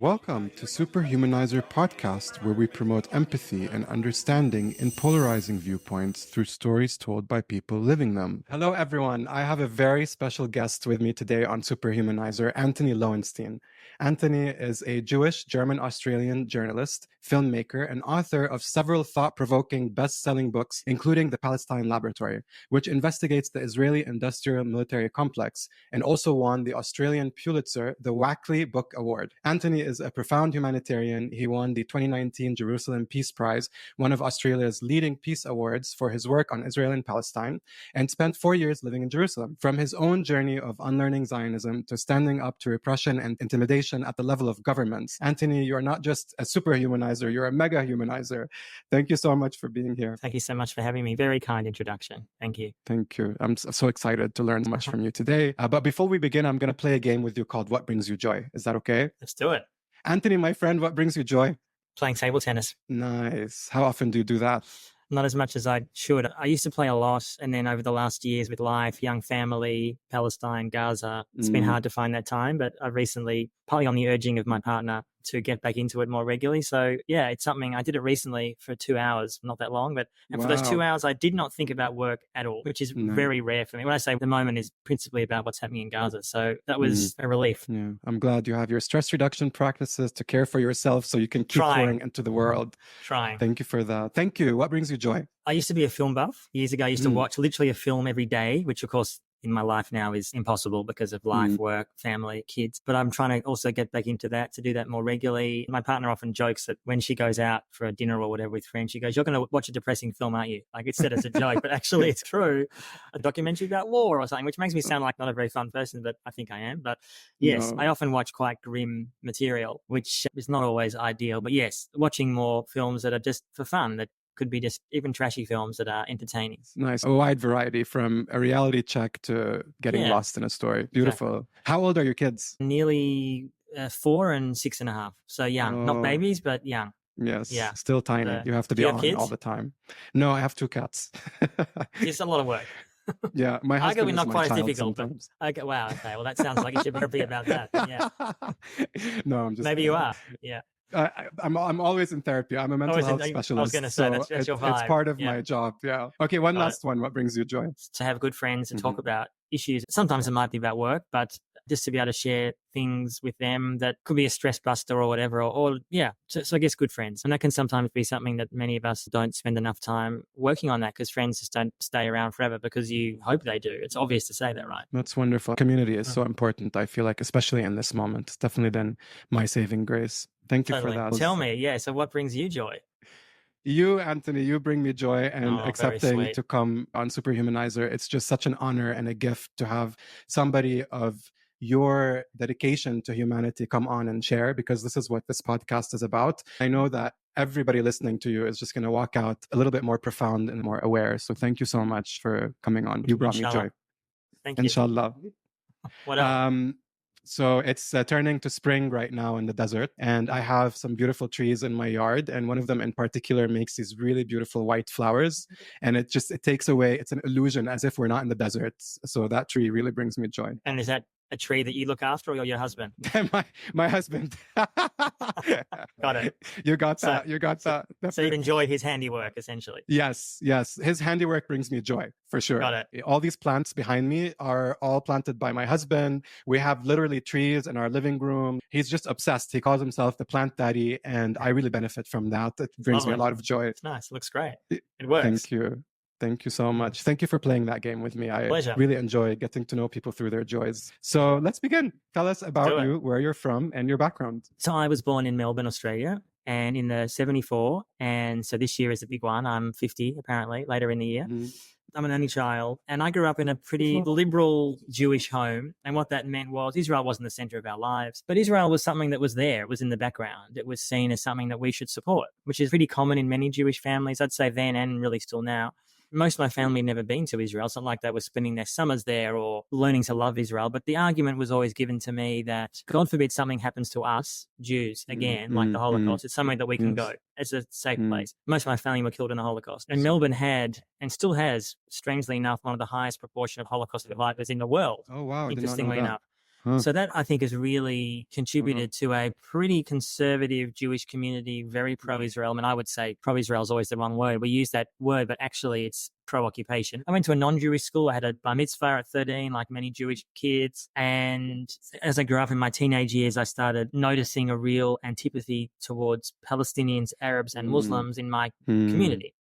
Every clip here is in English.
Welcome to Superhumanizer Podcast, where we promote empathy and understanding in polarizing viewpoints through stories told by people living them. Hello, everyone. I have a very special guest with me today on Superhumanizer, Antony Loewenstein. Antony is a Jewish German-Australian journalist, filmmaker, and author of several thought-provoking best-selling books, including The Palestine Laboratory, which investigates the Israeli industrial military complex, and also won the Australian Pulitzer, the Wackley Book Award. Antony is a profound humanitarian. He won the 2019 Jerusalem Peace Prize, one of Australia's leading peace awards, for his work on Israel and Palestine, and spent 4 years living in Jerusalem. From his own journey of unlearning Zionism to standing up to repression and intimidation at the level of governments, Antony, you're not just a superhumanizer, you're a mega humanizer. Thank you so much for being here. Thank you so much for having me. Very kind introduction. Thank you. Thank you. I'm so excited to learn so much from you today. But before we begin, I'm going to play a game with you called What Brings You Joy. Is that okay? Let's do it. Antony, my friend, what brings you joy? Playing table tennis. Nice. How often do you do that? Not as much as I should. I used to play a lot, and then over the last years with life, young family, Palestine, Gaza, it's been hard to find that time, but I've recently, partly on the urging of my partner, to get back into it more regularly. So yeah, it's something I did it recently for 2 hours, not that long, but and for those 2 hours, I did not think about work at all, which is very rare for me. When I say the moment is principally about what's happening in Gaza. So that was a relief. Yeah, I'm glad you have your stress reduction practices to care for yourself so you can keep pouring into the world. Thank you for that. Thank you. What brings you joy? I used to be a film buff. Years ago, I used to watch literally a film every day, which of course in my life now is impossible because of life, work, family, kids. But I'm trying to also get back into that, to do that more regularly. My partner often jokes that when she goes out for a dinner or whatever with friends, she goes, "You're going to watch a depressing film, aren't you?" Like, it's said as a joke, but actually it's true. A documentary about war or something, which makes me sound like not a very fun person, but I think I am. But yes, I often watch quite grim material, which is not always ideal. But yes, watching more films that are just for fun, that could be just even trashy films that are entertaining. Nice. A wide variety, from a reality check to getting lost in a story. Beautiful. Exactly. How old are your kids? Nearly 4 and 6.5. So young, not babies, but young. Yes. Yeah. Still tiny. You have to be on all the time. No, I have 2 cats. It's a lot of work. Yeah, my husband is not my quite child as difficult. sometimes. Okay, wow. Okay, well, that sounds like you should be about that. Yeah. No, I'm just. Maybe you are. Yeah. I'm always in therapy. I'm a mental health specialist. I was going to say, that's your vibe. It's part of my job. Yeah. Okay, one last one. What brings you joy? To have good friends to talk about issues. Sometimes it might be about work, but just to be able to share things with them that could be a stress buster or whatever, So I guess good friends. And that can sometimes be something that many of us don't spend enough time working on, that because friends just don't stay around forever because you hope they do. It's obvious to say that, right? That's wonderful. Community is so important, I feel like, especially in this moment. It's definitely been my saving grace. Thank you for that. Tell me, so what brings you joy? You, Antony, you bring me joy, and accepting to come on Superhumanizer. It's just such an honor and a gift to have somebody of your dedication to humanity come on and share, because this is what this podcast is about. I know that everybody listening to you is just going to walk out a little bit more profound and more aware. So thank you so much for coming on. You brought me joy. Thank you. Inshallah. What else? So it's turning to spring right now in the desert, and I have some beautiful trees in my yard, and one of them in particular makes these really beautiful white flowers, and it takes away, it's an illusion as if we're not in the desert. So that tree really brings me joy. And is that a tree that you look after, or your husband? my husband. Got it. You got that. You got that. So you enjoy his handiwork, essentially. Yes. His handiwork brings me joy, for sure. Got it. All these plants behind me are all planted by my husband. We have literally trees in our living room. He's just obsessed. He calls himself the plant daddy, and I really benefit from that. It brings me a lot of joy. It's nice. It looks great. It works. Thank you. Thank you so much. Thank you for playing that game with me. I really enjoy getting to know people through their joys. So let's begin. Tell us about you, where you're from, and your background. So I was born in Melbourne, Australia, and in the 74. And so this year is a big one. I'm 50, apparently, later in the year. I'm an only child, and I grew up in a pretty liberal Jewish home. And what that meant was Israel wasn't the center of our lives, but Israel was something that was there. It was in the background. It was seen as something that we should support, which is pretty common in many Jewish families, I'd say then and really still now. Most of my family had never been to Israel. It's not like they were spending their summers there or learning to love Israel. But the argument was always given to me that God forbid something happens to us, Jews, again, like the Holocaust. It's somewhere that we can go. It's a safe place. Most of my family were killed in the Holocaust. And Melbourne had, and still has, strangely enough, one of the highest proportion of Holocaust survivors in the world. Oh, wow. Interestingly enough. So that, I think, has really contributed to a pretty conservative Jewish community, very pro-Israel. I mean, I would say pro-Israel is always the wrong word. We use that word, but actually it's pro-occupation. I went to a non-Jewish school. I had a bar mitzvah at 13, like many Jewish kids. And as I grew up in my teenage years, I started noticing a real antipathy towards Palestinians, Arabs, and Muslims in my community.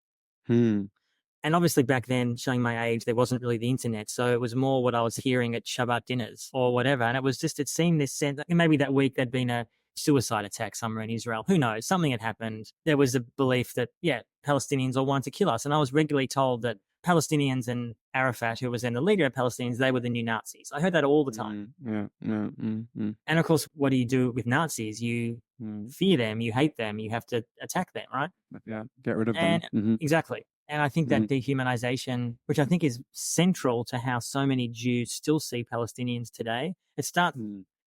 And obviously back then, showing my age, there wasn't really the internet. So it was more what I was hearing at Shabbat dinners or whatever. And it seemed this sense, maybe that week there'd been a suicide attack somewhere in Israel. Who knows? Something had happened. There was a belief that, Palestinians all wanted to kill us. And I was regularly told that Palestinians and Arafat, who was then the leader of Palestinians, they were the new Nazis. I heard that all the time. And of course, what do you do with Nazis? You fear them, you hate them, you have to attack them, right? Yeah, get rid of them. Exactly. And I think that dehumanization, which I think is central to how so many Jews still see Palestinians today, it starts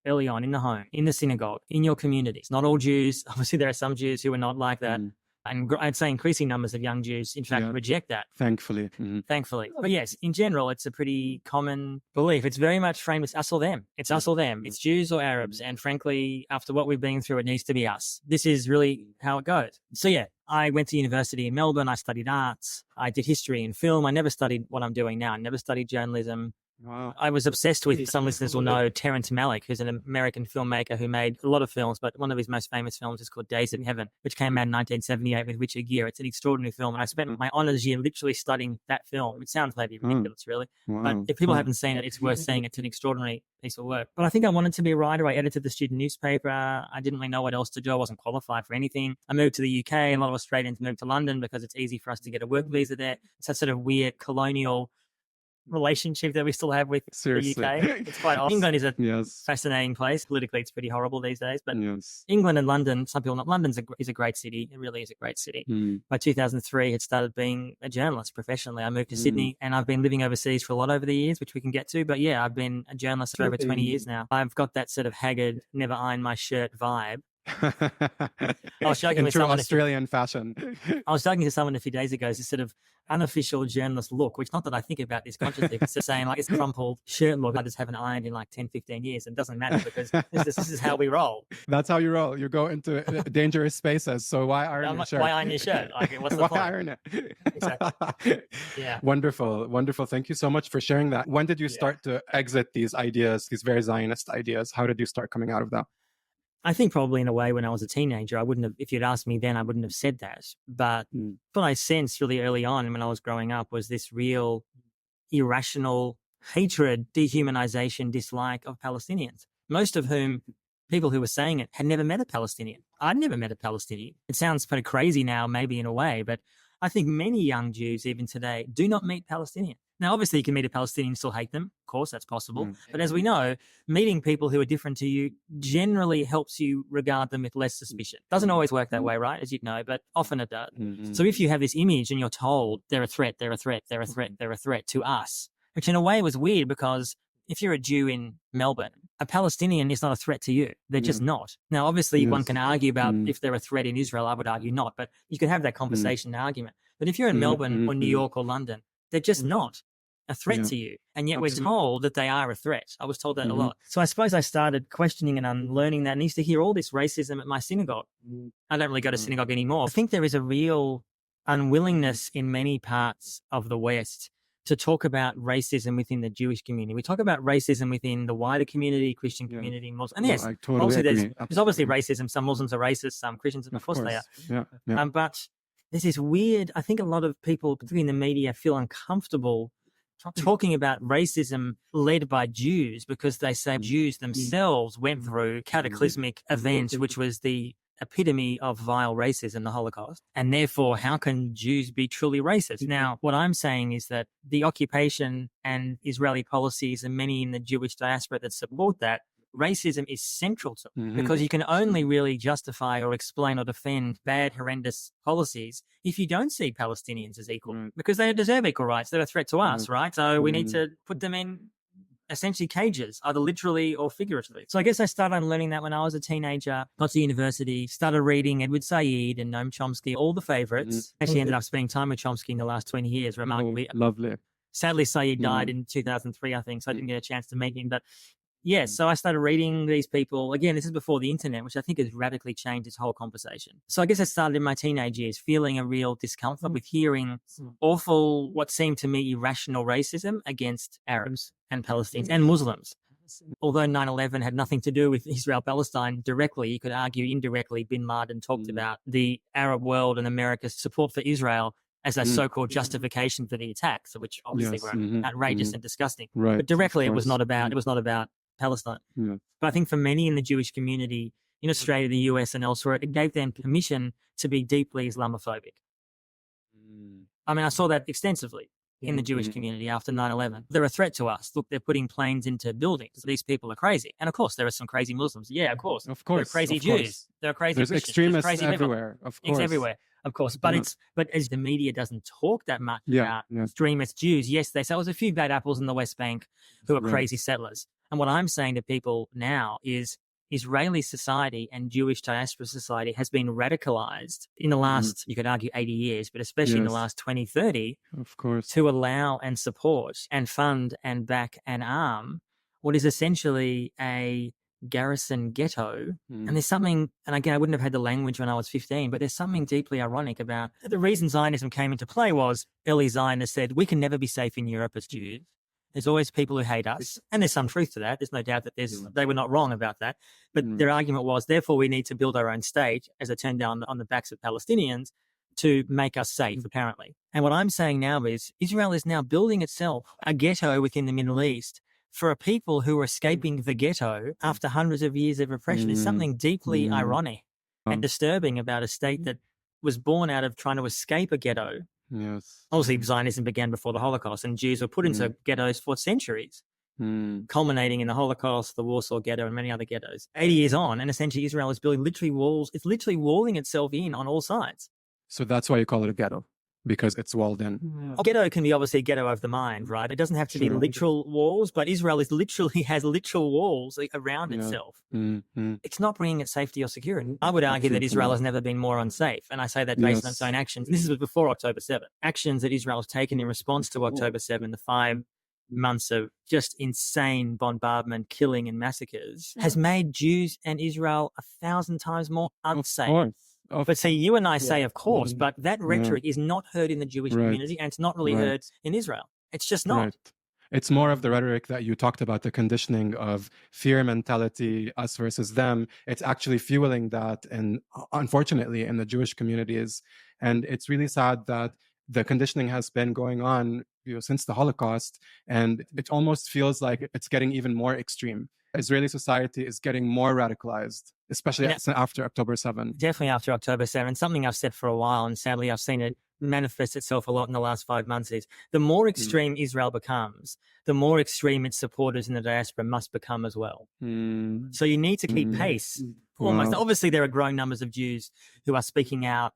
early on in the home, in the synagogue, in your communities. Not all Jews. Obviously, there are some Jews who are not like that. And I'd say increasing numbers of young Jews, in fact, reject that. Thankfully. Thankfully. But yes, in general, it's a pretty common belief. It's very much framed as us or them. It's us or them. It's Jews or Arabs. And frankly, after what we've been through, it needs to be us. This is really how it goes. So I went to university in Melbourne. I studied arts. I did history and film. I never studied what I'm doing now. I never studied journalism. Wow. I was obsessed with, some listeners will know, Terrence Malick, who's an American filmmaker who made a lot of films, but one of his most famous films is called Days of Heaven, which came out in 1978 with Richard Gere. It's an extraordinary film. And I spent my honors year literally studying that film. It sounds maybe ridiculous, really. But if people haven't seen it, it's worth seeing. It's an extraordinary piece of work. But I think I wanted to be a writer. I edited the student newspaper. I didn't really know what else to do. I wasn't qualified for anything. I moved to the UK. A lot of Australians moved to London because it's easy for us to get a work visa there. It's that sort of weird colonial relationship that we still have with the UK. It's quite awesome. England is a fascinating place. Politically, it's pretty horrible these days. But England and London, some people not. London is a great city. It really is a great city. By 2003, I had started being a journalist professionally. I moved to Sydney, and I've been living overseas for a lot over the years, which we can get to. But I've been a journalist for over 20 years now. I've got that sort of haggard, never iron my shirt vibe. I was joking with someone Australian fashion. I was talking to someone a few days ago. It's this sort of unofficial journalist look, which not that I think about this consciously. It's just saying like it's crumpled shirt look. I just haven't ironed in like 10, 15 years. It doesn't matter because this is how we roll. That's how you roll. You go into dangerous spaces. So why iron your shirt? Why iron your shirt? Like, what's the point? Why iron it? Exactly. Yeah. Wonderful. Wonderful. Thank you so much for sharing that. When did you start to exit these ideas, these very Zionist ideas? How did you start coming out of that? I think probably in a way when I was a teenager, I wouldn't have, if you'd asked me then, I wouldn't have said that. But what I sensed really early on when I was growing up was this real irrational hatred, dehumanization, dislike of Palestinians, most of whom, people who were saying it, had never met a Palestinian. I'd never met a Palestinian. It sounds pretty crazy now, maybe in a way, but I think many young Jews, even today, do not meet Palestinians. Now, obviously, you can meet a Palestinian and still hate them. Of course, that's possible. But as we know, meeting people who are different to you generally helps you regard them with less suspicion. Doesn't always work that way, right? As you'd know, but often it does. So if you have this image and you're told they're a threat, they're a threat, they're a threat, they're a threat to us, which in a way was weird because if you're a Jew in Melbourne, a Palestinian is not a threat to you. They're just not. Now, obviously, one can argue about if they're a threat in Israel. I would argue not, but you can have that conversation and argument. But if you're in Melbourne or New York or London, they're just not a threat to you. And yet we're told that they are a threat. I was told that a lot. So I suppose I started questioning and unlearning that and used to hear all this racism at my synagogue. I don't really go to synagogue anymore. I think there is a real unwillingness in many parts of the West to talk about racism within the Jewish community. We talk about racism within the wider community, Christian community, Muslim. And yes, I totally agree. There's obviously racism. Some Muslims are racist, some Christians, of course they are. But there's this weird, I think a lot of people, particularly in the media, feel uncomfortable talking about racism led by Jews because they say Jews themselves went through cataclysmic events, which was the epitome of vile racism, the Holocaust. And therefore, how can Jews be truly racist? Now, what I'm saying is that the occupation and Israeli policies and many in the Jewish diaspora that support that, racism is central to because you can only really justify or explain or defend bad, horrendous policies if you don't see Palestinians as equal because they deserve equal rights. They're a threat to us, right? So we need to put them in essentially cages, either literally or figuratively. So I guess I started learning that when I was a teenager, got to university, started reading Edward Said and Noam Chomsky, all the favorites. Actually ended up spending time with Chomsky in the last 20 years, remarkably. Lovely. Sadly, Said died in 2003, I think, so I didn't get a chance to meet him. But Yes. So I started reading these people. Again, this is before the internet, which I think has radically changed this whole conversation. So I guess I started in my teenage years feeling a real discomfort with hearing awful, what seemed to me irrational racism against Arabs and Palestinians and Muslims. Although 9/11 had nothing to do with Israel-Palestine directly, you could argue indirectly bin Laden talked about the Arab world and America's support for Israel as a so-called justification for the attacks, which obviously were outrageous and disgusting. Right. But directly, it was not about Palestine. Yeah. But I think for many in the Jewish community in Australia, the US, and elsewhere, it gave them permission to be deeply Islamophobic. I mean, I saw that extensively in the Jewish community after 9/11. They're a threat to us. Look, they're putting planes into buildings. These people are crazy. And of course, there are some crazy Muslims. Yeah, of course. Of course. There are crazy of Jews. course. There are crazy There's Christians. extremists crazy everywhere. Of course. It's everywhere, of course. But but as the media doesn't talk that much about extremist Jews, yes, they say there's a few bad apples in the West Bank who are crazy settlers. And what I'm saying to people now is Israeli society and Jewish diaspora society has been radicalized in the last, you could argue 80 years, but especially in the last 20, 30, of course, to allow and support and fund and back and arm what is essentially a garrison ghetto. And there's something, and again, I wouldn't have had the language when I was 15, but there's something deeply ironic about the reason Zionism came into play was early Zionists said, we can never be safe in Europe as Jews. There's always people who hate us. And there's some truth to that. There's no doubt that they were not wrong about that. But their argument was, therefore, we need to build our own state, as it turned down on the backs of Palestinians, to make us safe, apparently. And what I'm saying now is Israel is now building itself a ghetto within the Middle East for a people who are escaping the ghetto after hundreds of years of repression. There's something deeply ironic and disturbing about a state that was born out of trying to escape a ghetto. Yes. Obviously, Zionism began before the Holocaust, and Jews were put into ghettos for centuries, culminating in the Holocaust, the Warsaw Ghetto, and many other ghettos. 80 years on, and essentially Israel is building literally walls. It's literally walling itself in on all sides. So that's why you call it a ghetto, because it's walled in. A ghetto can be obviously a ghetto of the mind, right? It doesn't have to be literal walls, but Israel has literal walls around itself. It's not bringing it safety or security. I would argue that Israel has never been more unsafe, and I say that based on its own actions. This is before October 7. Actions that Israel has taken in response to October 7, the 5 months of just insane bombardment, killing, and massacres, has made Jews and Israel 1,000 times more unsafe. But see, you and I say, of course, but that rhetoric is not heard in the Jewish community, and it's not really heard in Israel. It's just not. Right. It's more of the rhetoric that you talked about, the conditioning of fear mentality, us versus them. It's actually fueling that, and unfortunately, in the Jewish communities. And it's really sad that the conditioning has been going on since the Holocaust, and it almost feels like it's getting even more extreme. Israeli society is getting more radicalized, especially after October 7. Definitely after October 7. Something I've said for a while, and sadly I've seen it manifest itself a lot in the last 5 months, is the more extreme Israel becomes, the more extreme its supporters in the diaspora must become as well. So you need to keep pace. Almost. Obviously, there are growing numbers of Jews who are speaking out,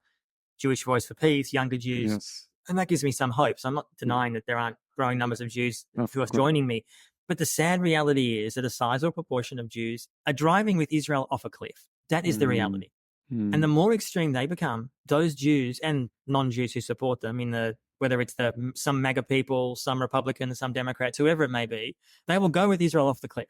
Jewish Voice for Peace, younger Jews. And that gives me some hope. So I'm not denying that there aren't growing numbers of Jews who are joining me. But the sad reality is that a sizable proportion of Jews are driving with Israel off a cliff. That is the reality. And the more extreme they become, those Jews and non-Jews who support them, whether it's some MAGA people, some Republicans, some Democrats, whoever it may be, they will go with Israel off the cliff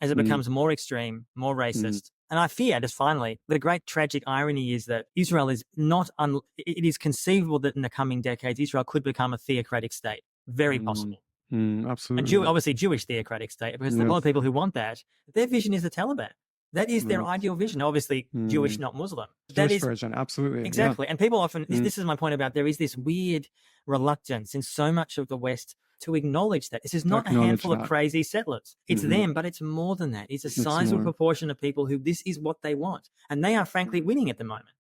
as it becomes more extreme, more racist. And I fear, just finally, the great tragic irony is that Israel is it is conceivable that in the coming decades, Israel could become a theocratic state. Very possible. Absolutely. Obviously Jewish theocratic state, because a lot of people who want that, their vision is the Taliban. That is their ideal vision. Obviously Jewish, not Muslim. Jewish version, absolutely. Exactly. And people often, this is my point about there is this weird reluctance in so much of the West to acknowledge that. This is not a handful of crazy settlers. It's them, but it's more than that. It's a sizable proportion of people who this is what they want. And they are frankly winning at the moment.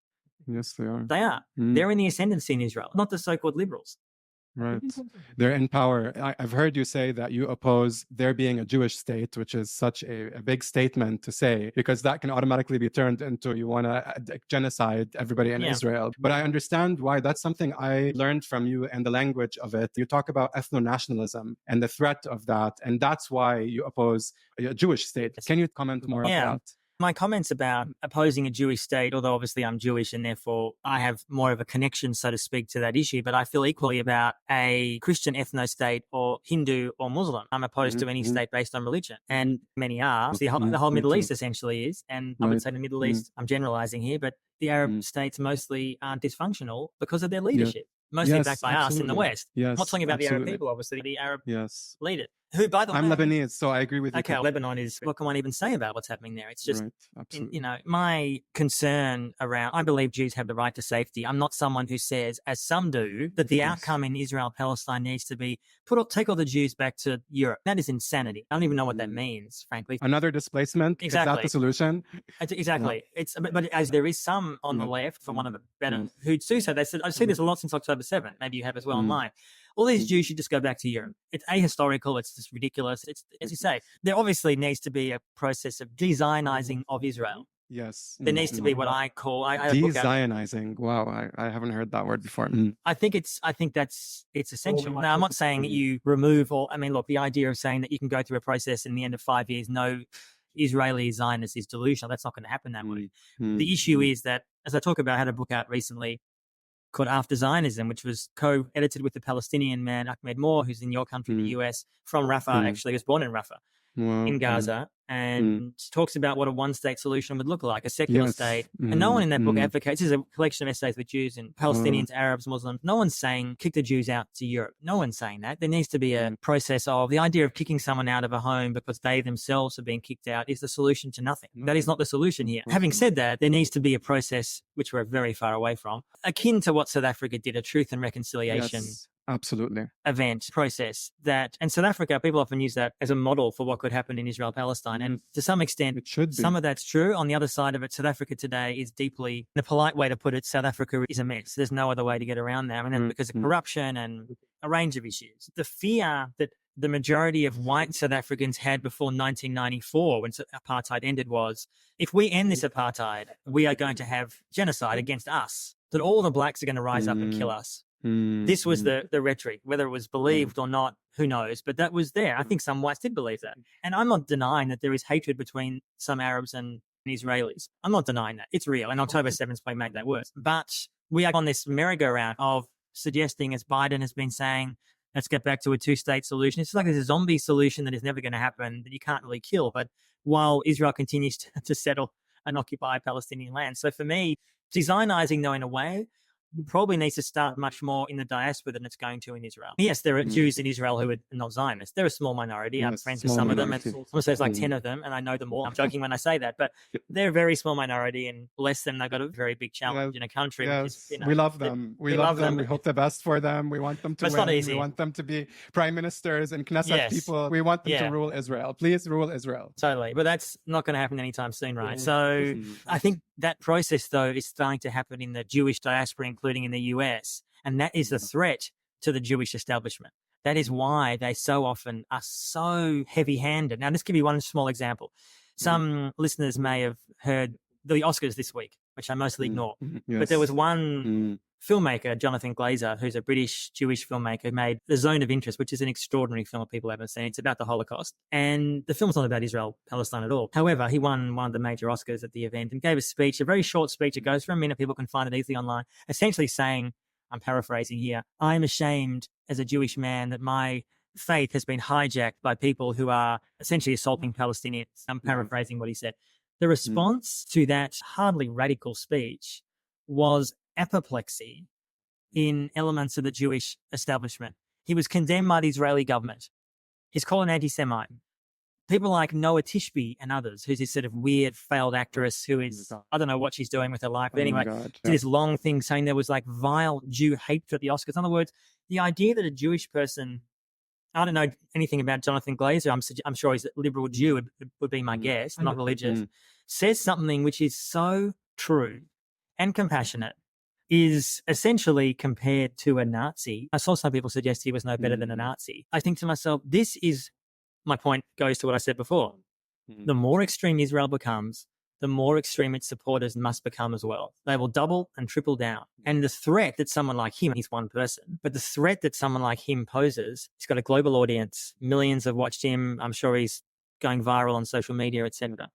Yes, they are. They are. They're in the ascendancy in Israel, not the so-called liberals. Right. They're in power. I've heard you say that you oppose there being a Jewish state, which is such a big statement to say, because that can automatically be turned into you want to genocide everybody in Israel. But I understand why. That's something I learned from you and the language of it. You talk about ethno-nationalism and the threat of that. And that's why you oppose a Jewish state. Can you comment more on that? My comments about opposing a Jewish state, although obviously I'm Jewish and therefore I have more of a connection, so to speak, to that issue, but I feel equally about a Christian ethno-state or Hindu or Muslim. I'm opposed to any state based on religion, and many are. The whole Middle East essentially is, and I would say the Middle East, I'm generalizing here, but the Arab states mostly aren't dysfunctional because of their leadership. Mostly backed by us in the West. Yes, I'm not talking about the Arab people, obviously, the Arab leaders. Who, by the way, I'm Lebanese, so I agree with you. Okay, Lebanon is, what can one even say about what's happening there? It's just, my concern around, I believe Jews have the right to safety. I'm not someone who says, as some do, that the outcome in Israel-Palestine needs to be take all the Jews back to Europe. That is insanity. I don't even know what that means, frankly. Another displacement? Exactly. Is that the solution? Exactly. No. But as there is some on the left, for one of the better, who do so, they said, I've seen this a lot since October 7th. Maybe you have as well online. All these Jews should just go back to Europe. It's ahistorical. It's just ridiculous. It's, as you say, there obviously needs to be a process of de-Zionizing of Israel. Yes. There needs to be what I call de-Zionizing. Wow, I haven't heard that word before. I think it's essential. Now, I'm not saying that you remove look, the idea of saying that you can go through a process in the end of 5 years, no Israeli Zionist is delusional. That's not going to happen that way. The issue is that, as I talk about, I had a book out recently called After Zionism, which was co-edited with the Palestinian man, Ahmed Moore, who's in your country, the US, from Rafah, actually, he was born in Rafah, in Gaza, and talks about what a one-state solution would look like, a secular state. And no one in that book advocates, this is a collection of essays with Jews and Palestinians, Arabs, Muslims. No one's saying kick the Jews out to Europe. No one's saying that. There needs to be a process of the idea of kicking someone out of a home because they themselves have been kicked out is the solution to nothing. That is not the solution here. Having said that, there needs to be a process, which we're very far away from, akin to what South Africa did, a truth and reconciliation absolutely event process and South Africa, people often use that as a model for what could happen in Israel Palestine, and to some extent it should be. Some of that's true. On the other side of it, South Africa today is deeply, the polite way to put it, South Africa is a mess. There's no other way to get around that, and because of corruption and a range of issues. The fear that the majority of white South Africans had before 1994 when apartheid ended was, if we end this apartheid, we are going to have genocide against us, that all the blacks are going to rise up and kill us. This was the rhetoric, whether it was believed or not, who knows, but that was there. I think some whites did believe that. And I'm not denying that there is hatred between some Arabs and Israelis. I'm not denying that. It's real. And October 7th may make that worse. But we are on this merry-go-round of suggesting, as Biden has been saying, let's get back to a two-state solution. It's like there's a zombie solution that is never going to happen, that you can't really kill. But while Israel continues to settle and occupy Palestinian land. So for me, de-Zionizing, though, in a way, probably needs to start much more in the diaspora than it's going to in Israel. Yes, there are Jews in Israel who are not Zionists. They're a small minority. I'm friends with some of them. And someone says like 10 of them, and I know them all. I'm joking when I say that, but they're a very small minority, and bless them, they've got a very big challenge in a country. Yes, we love them. We love them. We hope the best for them. We want them to win. It's not easy. We want them to be prime ministers and Knesset people. We want them to rule Israel. Please rule Israel. Totally. But that's not going to happen anytime soon, right? So I think that process, though, is starting to happen in the Jewish diaspora, including in the US. And that is the threat to the Jewish establishment. That is why they so often are so heavy-handed. Now, let's give you one small example. Some listeners may have heard the Oscars this week, which I mostly ignore. But there was one filmmaker, Jonathan Glazer, who's a British Jewish filmmaker, who made The Zone of Interest, which is an extraordinary film that people haven't seen. It's about the Holocaust. And the film's not about Israel, Palestine at all. However, he won one of the major Oscars at the event and gave a speech, a very short speech. It goes for a minute. People can find it easily online, essentially saying, I'm paraphrasing here, I'm ashamed as a Jewish man that my faith has been hijacked by people who are essentially assaulting Palestinians. I'm paraphrasing what he said. The response to that hardly radical speech was apoplexy in elements of the Jewish establishment. He was condemned by the Israeli government. He's called an anti-Semite. People like Noah Tishby and others, who's this sort of weird failed actress who is, I don't know what she's doing with her life. But anyway, did this long thing saying there was like vile Jew hatred at the Oscars. In other words, the idea that a Jewish person, I don't know anything about Jonathan Glazer, I'm sure he's a liberal Jew, would be my guess, not religious, says something which is so true and compassionate, is essentially compared to a Nazi. I saw some people suggest he was no better than a Nazi. I think to myself, my point goes to what I said before. The more extreme Israel becomes, the more extreme its supporters must become as well. They will double and triple down. And the threat that someone like him, he's one person, but the threat that someone like him poses, he's got a global audience. Millions have watched him. I'm sure he's going viral on social media, etc.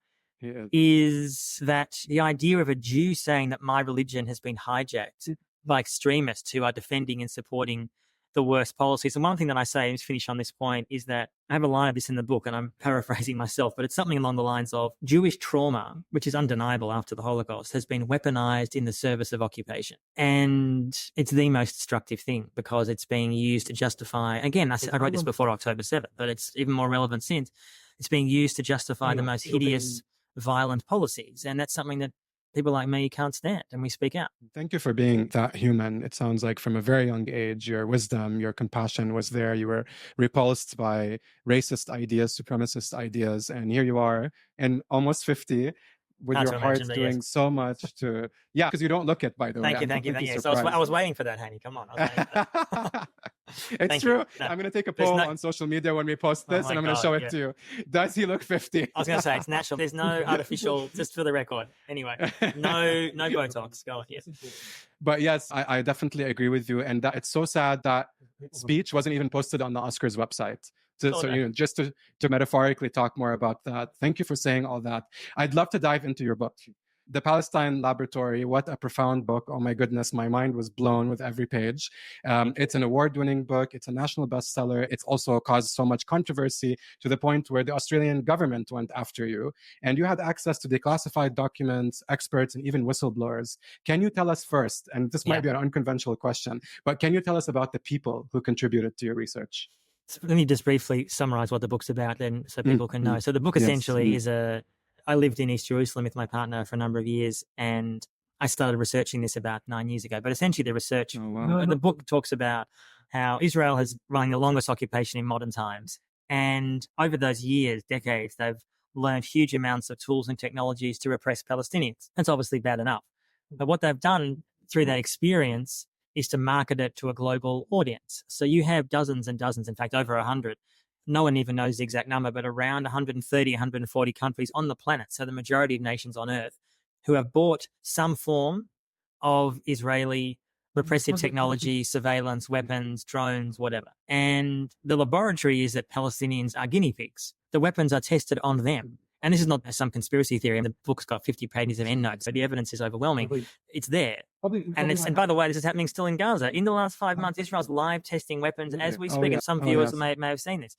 is that the idea of a Jew saying that my religion has been hijacked by extremists who are defending and supporting the worst policies. And one thing that I say, and to finish on this point, is that I have a line of this in the book, and I'm paraphrasing myself, but it's something along the lines of Jewish trauma, which is undeniable after the Holocaust, has been weaponized in the service of occupation. And it's the most destructive thing because it's being used to justify, again, I wrote this before October 7th, but it's even more relevant since. It's being used to justify the most hideous, violent policies. And that's something that people like me can't stand, and we speak out. Thank you for being that human. It sounds like from a very young age, your wisdom, your compassion was there. You were repulsed by racist ideas, supremacist ideas, and here you are, and almost 50, with your heart doing so much to, because you don't look it, by the way. Thank you. So I was waiting for that, Hanny. Come on. It's true. No. I'm going to take a poll on social media when we post this, and I'm going to show it to you. Does he look 50? I was going to say, it's natural. There's no artificial, just for the record. Anyway, no Botox. Go on, yes. But yes, I definitely agree with you. And that it's so sad that speech wasn't even posted on the Oscars website. So just to metaphorically talk more about that. Thank you for saying all that. I'd love to dive into your book. The Palestine Laboratory, what a profound book. Oh my goodness, my mind was blown with every page. It's an award-winning book. It's a national bestseller. It's also caused so much controversy to the point where the Australian government went after you. And you had access to declassified documents, experts, and even whistleblowers. Can you tell us first, and this might be an unconventional question, but can you tell us about the people who contributed to your research? Let me just briefly summarize what the book's about then so people can know. So the book essentially is I lived in East Jerusalem with my partner for a number of years, and I started researching this about 9 years ago. But essentially the research, the book talks about how Israel has run the longest occupation in modern times. And over those years, decades, they've learned huge amounts of tools and technologies to repress Palestinians. That's obviously bad enough. But what they've done through that experience is to market it to a global audience. So you have dozens and dozens, in fact, over 100. No one even knows the exact number, but around 130, 140 countries on the planet. So the majority of nations on earth who have bought some form of Israeli repressive technology, surveillance, weapons, drones, whatever. And the laboratory is that Palestinians are guinea pigs. The weapons are tested on them. And this is not some conspiracy theory. And the book's got 50 pages of endnotes, so the evidence is overwhelming. It's there. And by the way, this is happening still in Gaza. In the last 5 months, Israel's live testing weapons as we speak. And some viewers may have seen this.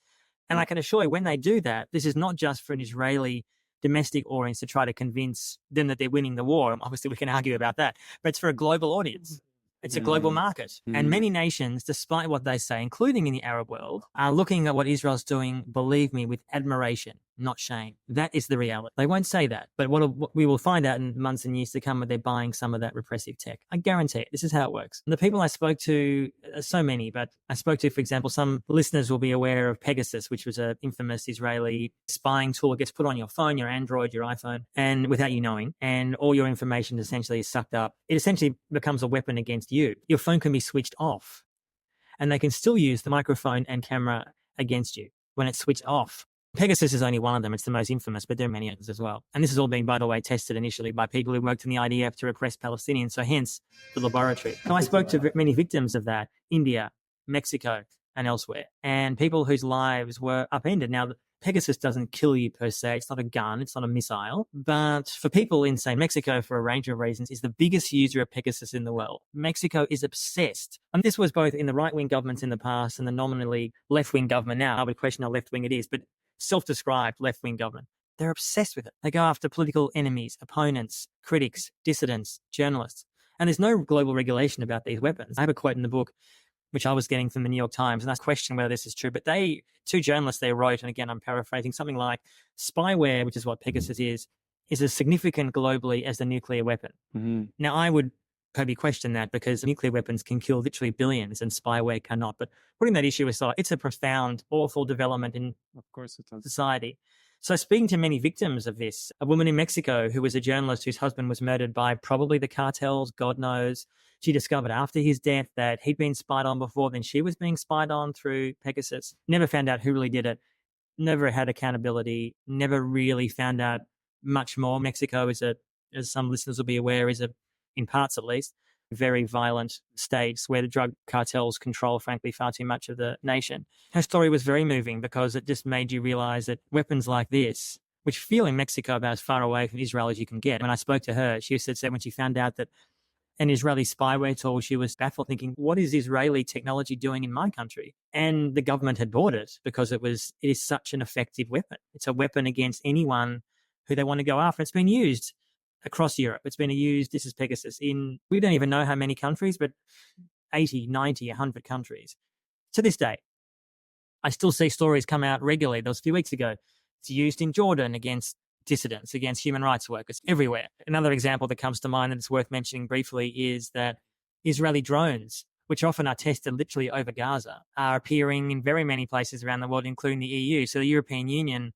And I can assure you, when they do that, this is not just for an Israeli domestic audience to try to convince them that they're winning the war. Obviously, we can argue about that. But it's for a global audience. It's a global market. And many nations, despite what they say, including in the Arab world, are looking at what Israel's doing, believe me, with admiration, not shame. That is the reality. They won't say that. But what we will find out in months and years to come when they're buying some of that repressive tech. I guarantee it. This is how it works. And the people I spoke to, so many, but I spoke to, for example, some listeners will be aware of Pegasus, which was an infamous Israeli spying tool. It gets put on your phone, your Android, your iPhone, and without you knowing. And all your information essentially is sucked up. It essentially becomes a weapon against you. Your phone can be switched off, and they can still use the microphone and camera against you when it's switched off. Pegasus is only one of them. It's the most infamous, but there are many others as well. And this has all been, by the way, tested initially by people who worked in the IDF to repress Palestinians. So hence the laboratory. So I spoke to many victims of that, India, Mexico, and elsewhere, and people whose lives were upended. Now, Pegasus doesn't kill you per se. It's not a gun. It's not a missile. But for people in, say, Mexico, for a range of reasons, is the biggest user of Pegasus in the world. Mexico is obsessed. And this was both in the right-wing governments in the past and the nominally left-wing government now. I would question how left-wing it is, but self-described left-wing government. They're obsessed with it. They go after political enemies, opponents, critics, dissidents, journalists. And there's no global regulation about these weapons. I have a quote in the book, which I was getting from the New York Times, and I question whether this is true. But two journalists, they wrote, and again, I'm paraphrasing, something like spyware, which is what Pegasus is as significant globally as the nuclear weapon. Mm-hmm. Now, I would probably question that because nuclear weapons can kill literally billions and spyware cannot. But putting that issue aside, it's a profound, awful development in society. So speaking to many victims of this, a woman in Mexico who was a journalist whose husband was murdered by probably the cartels, God knows. She discovered after his death that he'd been spied on before, then she was being spied on through Pegasus. Never found out who really did it. Never had accountability. Never really found out much more. Mexico is as some listeners will be aware, in parts at least, very violent states where the drug cartels control, frankly, far too much of the nation. Her story was very moving because it just made you realize that weapons like this which feel in Mexico about as far away from Israel as you can get. When I spoke to her, she said when she found out that an Israeli spyware tool, she was baffled, thinking, what is Israeli technology doing in my country? And the government had bought it because it is such an effective weapon. It's a weapon against anyone who they want to go after. It's been used across Europe. It's been used, this is Pegasus, we don't even know how many countries, but 80, 90, 100 countries. To this day, I still see stories come out regularly. That was a few weeks ago. It's used in Jordan against dissidents, against human rights workers, everywhere. Another example that comes to mind that it's worth mentioning briefly is that Israeli drones, which often are tested literally over Gaza, are appearing in very many places around the world, including the EU. So the European Union,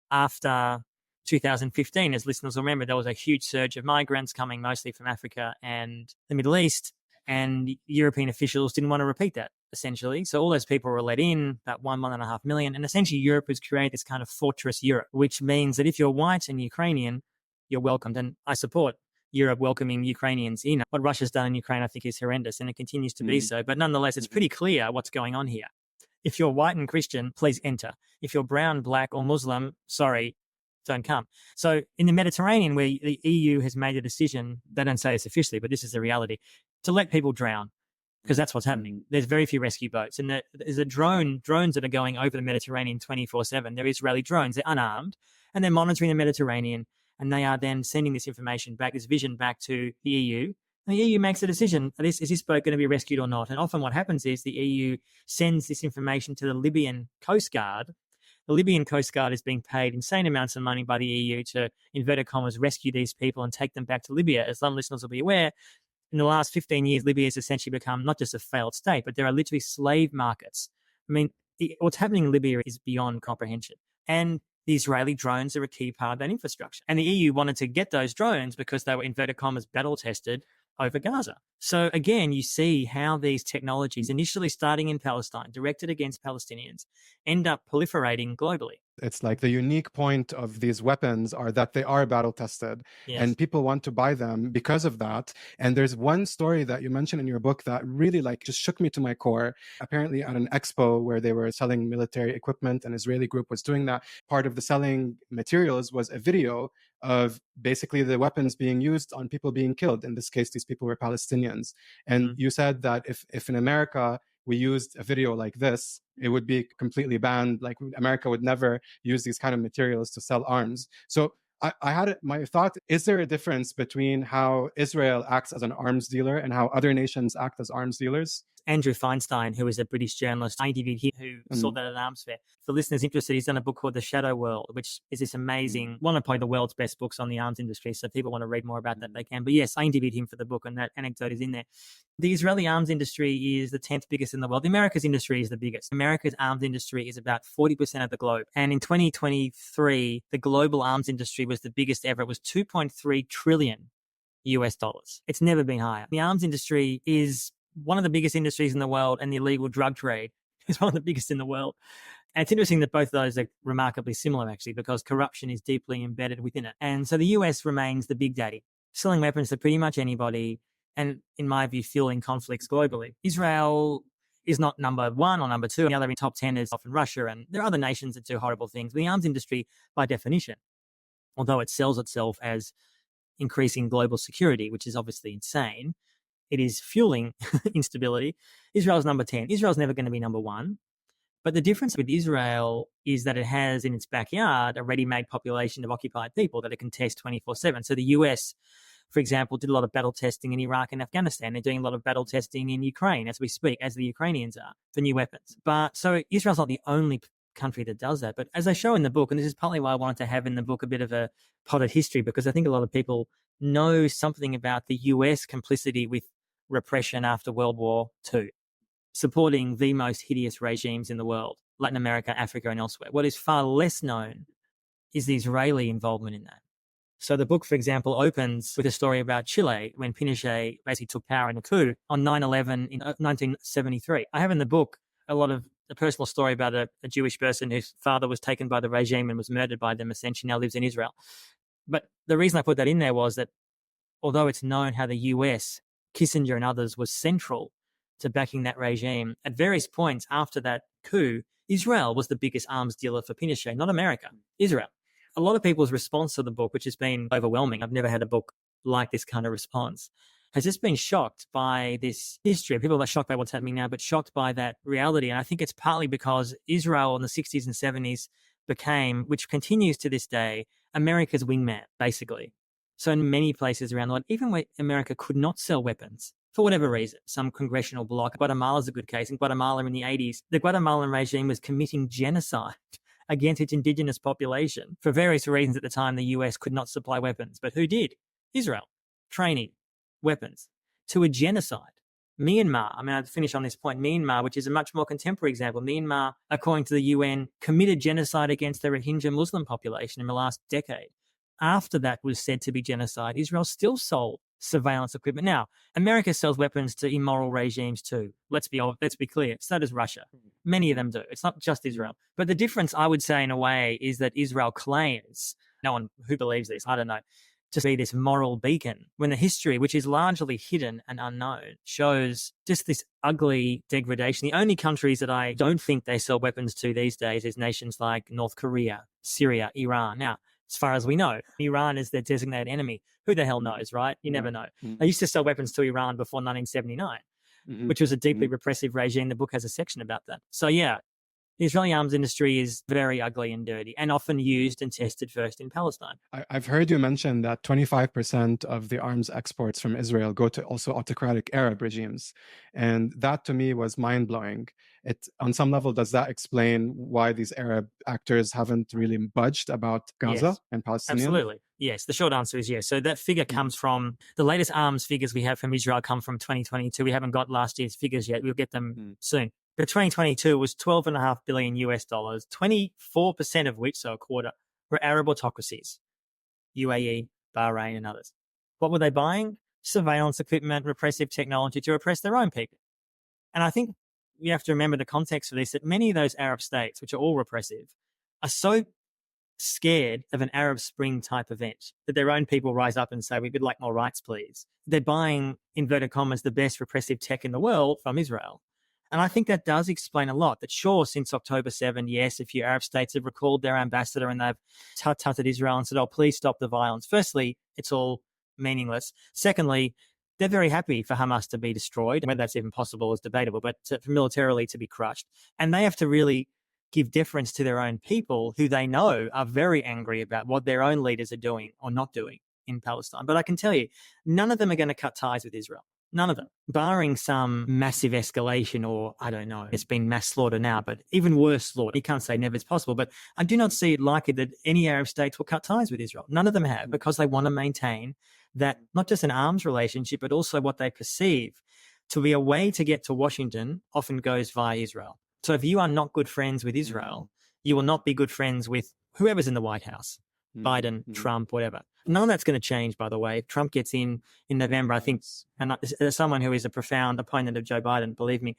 after 2015, as listeners will remember, there was a huge surge of migrants coming mostly from Africa and the Middle East, and European officials didn't want to repeat that, essentially. So all those people were let in, about 1.5 million. And essentially Europe has created this kind of fortress Europe, which means that if you're white and Ukrainian, you're welcomed. And I support Europe welcoming Ukrainians in. What Russia's done in Ukraine, I think, is horrendous, and it continues to be so. But nonetheless, it's pretty clear what's going on here. If you're white and Christian, please enter. If you're brown, black, or Muslim, sorry, don't come. So in the Mediterranean, where the EU has made a decision, they don't say this officially, but this is the reality, to let people drown, because that's what's happening. There's very few rescue boats. And there's drones that are going over the Mediterranean 24/7. They're Israeli drones. They're unarmed, and they're monitoring the Mediterranean, and they are then sending this information back, this vision back to the EU. And the EU makes a decision, is this boat going to be rescued or not? And often what happens is the EU sends this information to the Libyan Coast Guard. The Libyan Coast Guard is being paid insane amounts of money by the EU to, inverted commas, rescue these people and take them back to Libya. As some listeners will be aware, in the last 15 years, Libya has essentially become not just a failed state, but there are literally slave markets. I mean, what's happening in Libya is beyond comprehension. And the Israeli drones are a key part of that infrastructure. And the EU wanted to get those drones because they were, inverted commas, battle tested over Gaza. So again, you see how these technologies, initially starting in Palestine, directed against Palestinians, end up proliferating globally. It's like the unique point of these weapons are that they are battle tested, and people want to buy them because of that. And there's one story that you mentioned in your book that really just shook me to my core. Apparently at an expo where they were selling military equipment, an Israeli group was doing that. Part of the selling materials was a video of basically the weapons being used on people being killed. In this case, these people were Palestinians. And you said that if in America we used a video like this, it would be completely banned. Like America would never use these kind of materials to sell arms. So I had my thought, is there a difference between how Israel acts as an arms dealer and how other nations act as arms dealers? Andrew Feinstein, who is a British journalist, I interviewed him, who saw that at an arms fair. For listeners interested, he's done a book called The Shadow World, which is this amazing, one of probably the world's best books on the arms industry. So if people want to read more about that, they can. But yes, I interviewed him for the book, and that anecdote is in there. The Israeli arms industry is the 10th biggest in the world. The America's industry is the biggest. America's arms industry is about 40% of the globe. And in 2023, the global arms industry was the biggest ever. It was 2.3 trillion US dollars. It's never been higher. The arms industry is one of the biggest industries in the world, and the illegal drug trade is one of the biggest in the world. And it's interesting that both of those are remarkably similar, actually, because corruption is deeply embedded within it. And so the US remains the big daddy, selling weapons to pretty much anybody, and in my view, fueling conflicts globally. Israel is not number one or number two. The other in top 10 is often Russia, and there are other nations that do horrible things. But the arms industry, by definition, although it sells itself as increasing global security, which is obviously insane, it is fueling instability. Israel's number 10. Israel's never going to be number one. But the difference with Israel is that it has in its backyard a ready-made population of occupied people that it can test 24/7. So the US, for example, did a lot of battle testing in Iraq and Afghanistan. They're doing a lot of battle testing in Ukraine as we speak, as the Ukrainians are, for new weapons. But so Israel's not the only country that does that. But as I show in the book, and this is partly why I wanted to have in the book a bit of a potted history, because I think a lot of people know something about the US complicity with repression after World War II, supporting the most hideous regimes in the world, Latin America, Africa, and elsewhere. What is far less known is the Israeli involvement in that. So the book, for example, opens with a story about Chile when Pinochet basically took power in a coup on 9/11 in 1973. I have in the book a lot of a personal story about a Jewish person whose father was taken by the regime and was murdered by them, essentially now lives in Israel. But the reason I put that in there was that although it's known how the US, Kissinger and others, was central to backing that regime, at various points after that coup, Israel was the biggest arms dealer for Pinochet, not America, Israel. a lot of people's response to the book, which has been overwhelming, I've never had a book like this kind of response, has just been shocked by this history. People are shocked by what's happening now, but shocked by that reality. And I think it's partly because Israel in the 60s and 70s became, which continues to this day, America's wingman, basically. So in many places around the world, even where America could not sell weapons, for whatever reason, some congressional block, Guatemala's a good case. In Guatemala in the 80s, the Guatemalan regime was committing genocide against its indigenous population. For various reasons at the time, the US could not supply weapons. But who did? Israel. Training, weapons, to a genocide. Myanmar, I mean, I'll finish on this point. Myanmar, which is a much more contemporary example. Myanmar, according to the UN, committed genocide against the Rohingya Muslim population in the last decade. After that was said to be genocide, Israel still sold surveillance equipment. Now, America sells weapons to immoral regimes too. Let's be clear. So does Russia. Many of them do. It's not just Israel. But the difference, I would say, in a way, is that Israel claims, no one who believes this, I don't know, to be this moral beacon, when the history, which is largely hidden and unknown, shows just this ugly degradation. The only countries that I don't think they sell weapons to these days is nations like North Korea, Syria, Iran. Now, as far as we know, Iran is their designated enemy. Who the hell knows, right? You never know. They used to sell weapons to Iran before 1979, which was a deeply repressive regime. The book has a section about that. So yeah, the Israeli arms industry is very ugly and dirty and often used and tested first in Palestine. I've heard you mention that 25% of the arms exports from Israel go to also autocratic Arab regimes. And that to me was mind-blowing. On some level, does that explain why these Arab actors haven't really budged about Gaza and Palestinians? Absolutely. Yes, the short answer is yes. So that figure comes from, the latest arms figures we have from Israel come from 2022. We haven't got last year's figures yet. We'll get them soon. But 2022 was $12.5 billion US, 24% of which, so a quarter, were Arab autocracies, UAE, Bahrain, and others. What were they buying? Surveillance equipment, repressive technology to repress their own people. And I think you have to remember the context for this, that many of those Arab states, which are all repressive, are so scared of an Arab Spring type event that their own people rise up and say, we'd like more rights, please. They're buying, inverted commas, the best repressive tech in the world from Israel. And I think that does explain a lot. That sure, since October 7, yes, a few Arab states have recalled their ambassador and they've tut-tutted Israel and said, oh, please stop the violence. Firstly, it's all meaningless. Secondly, they're very happy for Hamas to be destroyed. Whether that's even possible is debatable, but militarily to be crushed. And they have to really give deference to their own people who they know are very angry about what their own leaders are doing or not doing in Palestine. But I can tell you, none of them are going to cut ties with Israel. None of them, barring some massive escalation or, I don't know, it's been mass slaughter now, but even worse slaughter. You can't say never is possible, but I do not see it likely that any Arab states will cut ties with Israel. None of them have, because they want to maintain that not just an arms relationship, but also what they perceive to be a way to get to Washington often goes via Israel. So if you are not good friends with Israel, you will not be good friends with whoever's in the White House, Biden, Trump, whatever. None of that's going to change, by the way. If Trump gets in November, I think, and as someone who is a profound opponent of Joe Biden, believe me,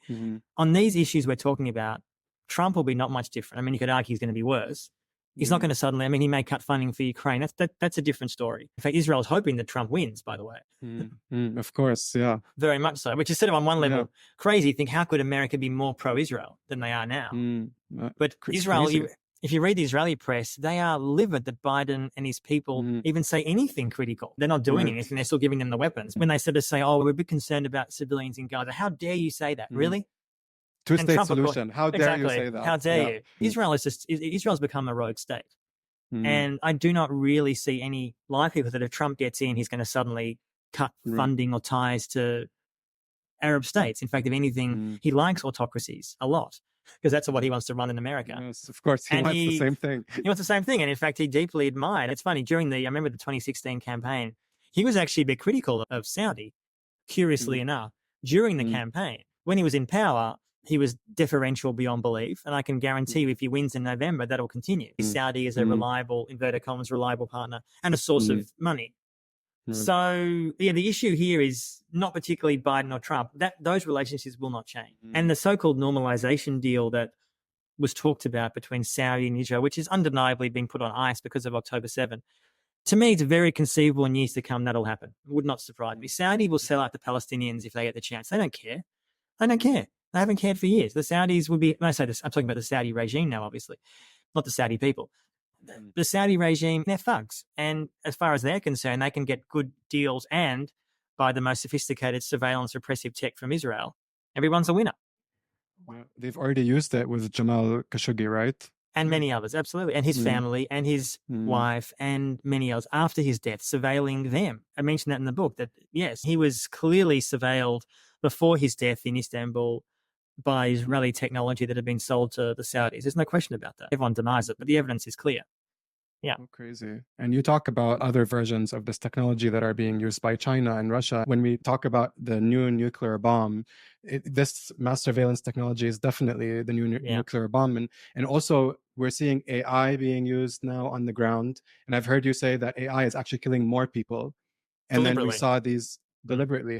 on these issues we're talking about, Trump will be not much different. I mean, you could argue he's going to be worse. He's not going to suddenly, I mean, he may cut funding for Ukraine. That's a different story. In fact, Israel's hoping that Trump wins, by the way. Of course, yeah. Very much so, which is sort of on one level crazy. Think, how could America be more pro-Israel than they are now? But Israel, if you read the Israeli press, they are livid that Biden and his people even say anything critical. They're not doing anything. They're still giving them the weapons. When they sort of say, oh, we're a bit concerned about civilians in Gaza. How dare you say that? Really? Two-state solution. How dare you say that? How dare you? Israel's become a rogue state. And I do not really see any likelihood that if Trump gets in, he's going to suddenly cut funding or ties to Arab states. In fact, if anything, he likes autocracies a lot, because that's what he wants to run in America. Yes, of course. He wants the same thing. He wants the same thing. And in fact, he deeply admired. It's funny, I remember the 2016 campaign, he was actually a bit critical of Saudi, curiously enough, during the campaign. When he was in power, he was deferential beyond belief. And I can guarantee you, if he wins in November, that'll continue. Saudi is a reliable, inverted commas, reliable partner and a source of money. So, the issue here is not particularly Biden or Trump. Those relationships will not change. And the so-called normalization deal that was talked about between Saudi and Israel, which is undeniably being put on ice because of October 7, to me, it's very conceivable in years to come that'll happen. It would not surprise me. Saudi will sell out the Palestinians if they get the chance. They don't care. They don't care. They haven't cared for years. The Saudis would be, when I say this, I'm talking about the Saudi regime now, obviously, not the Saudi people. The Saudi regime, they're thugs. And as far as they're concerned, they can get good deals and buy the most sophisticated surveillance repressive tech from Israel. Everyone's a winner. Yeah, they've already used it with Jamal Khashoggi, right? And many others, absolutely. And his family and his wife and many others after his death, surveilling them. I mentioned that in the book, that, yes, he was clearly surveilled before his death in Istanbul by Israeli technology that had been sold to the Saudis. There's no question about that. Everyone denies it, but the evidence is clear. Yeah. Oh, crazy. And you talk about other versions of this technology that are being used by China and Russia. When we talk about the new nuclear bomb, this mass surveillance technology is definitely the new nuclear bomb. And also, we're seeing AI being used now on the ground. And I've heard you say that AI is actually killing more people. And then we saw these deliberately,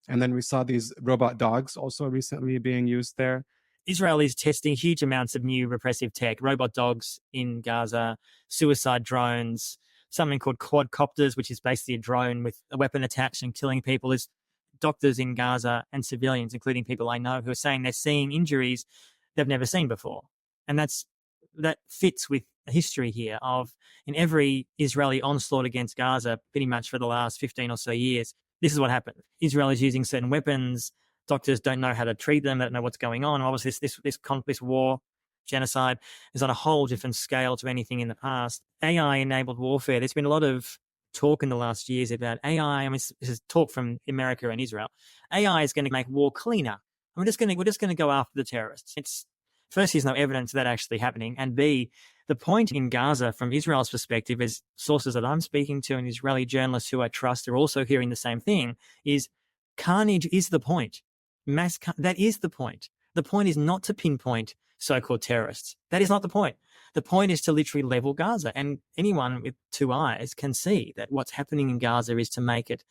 And then we saw these robot dogs also recently being used there. Israel is testing huge amounts of new repressive tech, robot dogs in Gaza, suicide drones, something called quadcopters, which is basically a drone with a weapon attached and killing people. There's doctors in Gaza and civilians, including people I know, who are saying they're seeing injuries they've never seen before. And that fits with the history here of, in every Israeli onslaught against Gaza, pretty much for the last 15 or so years, this is what happened. Israel is using certain weapons. Doctors don't know how to treat them. They don't know what's going on. And obviously, this war, genocide, is on a whole different scale to anything in the past. AI-enabled warfare. There's been a lot of talk in the last years about AI. I mean, this is talk from America and Israel. AI is going to make war cleaner. We're just going to go after the terrorists. First, there's no evidence of that actually happening, and B, the point in Gaza, from Israel's perspective, is sources that I'm speaking to and Israeli journalists who I trust are also hearing the same thing, is carnage is the point. That is the point. The point is not to pinpoint so-called terrorists. That is not the point. The point is to literally level Gaza. And anyone with two eyes can see that what's happening in Gaza is to make it